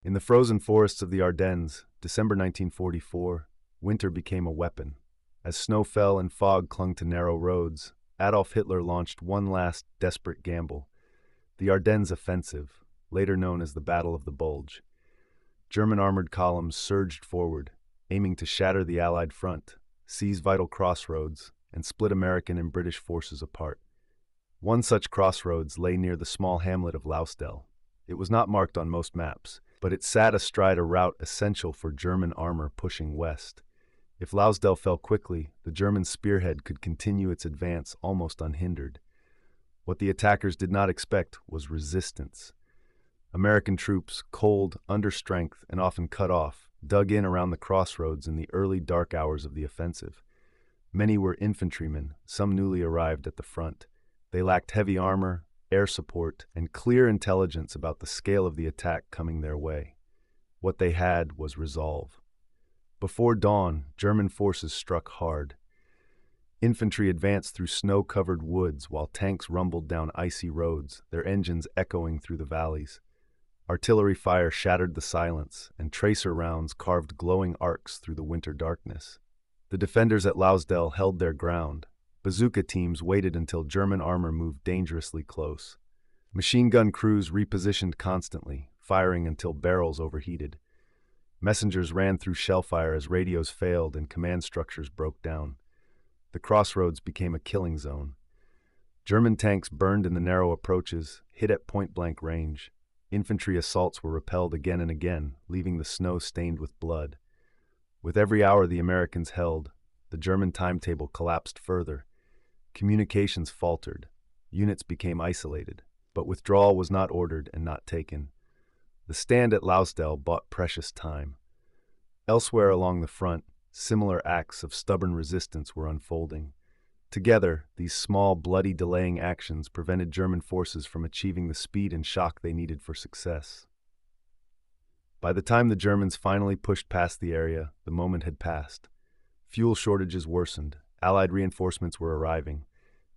In the frozen forests of the Ardennes, December 1944, winter became a weapon. As snow fell and fog clung to narrow roads, Adolf Hitler launched one last desperate gamble: the Ardennes Offensive, later known as the Battle of the Bulge. German armored columns surged forward, aiming to shatter the Allied front, seize vital crossroads, and split American and British forces apart. One such crossroads lay near the small hamlet of Lausdell. It was not marked on most maps, but it sat astride a route essential for German armor pushing west. If Lausdell fell quickly, the German spearhead could continue its advance almost unhindered. What the attackers did not expect was resistance. American troops, cold, under strength, and often cut off, dug in around the crossroads in the early dark hours of the offensive. Many were infantrymen, some newly arrived at the front. They lacked heavy armor, air support, and clear intelligence about the scale of the attack coming their way. What they had was resolve. Before dawn, German forces struck hard. Infantry advanced through snow-covered woods while tanks rumbled down icy roads, their engines echoing through the valleys. Artillery fire shattered the silence, and tracer rounds carved glowing arcs through the winter darkness. The defenders at Lausdell held their ground. Bazooka teams waited until German armor moved dangerously close. Machine gun crews repositioned constantly, firing until barrels overheated. Messengers ran through shellfire as radios failed and command structures broke down. The crossroads became a killing zone. German tanks burned in the narrow approaches, hit at point-blank range. Infantry assaults were repelled again and again, leaving the snow stained with blood. With every hour the Americans held, the German timetable collapsed further. Communications faltered. Units became isolated, but withdrawal was not ordered and not taken. The stand at Lausdell bought precious time. Elsewhere along the front, similar acts of stubborn resistance were unfolding. Together, these small, bloody delaying actions prevented German forces from achieving the speed and shock they needed for success. By the time the Germans finally pushed past the area, the moment had passed. Fuel shortages worsened. Allied reinforcements were arriving.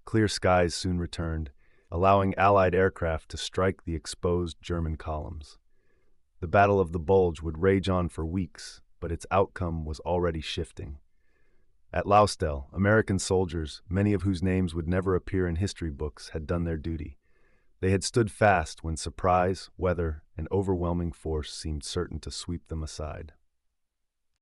Clear skies soon returned, allowing Allied aircraft to strike the exposed German columns. The Battle of the Bulge would rage on for weeks, but its outcome was already shifting. At Lausdell, American soldiers, many of whose names would never appear in history books, had done their duty. They had stood fast when surprise, weather, and overwhelming force seemed certain to sweep them aside.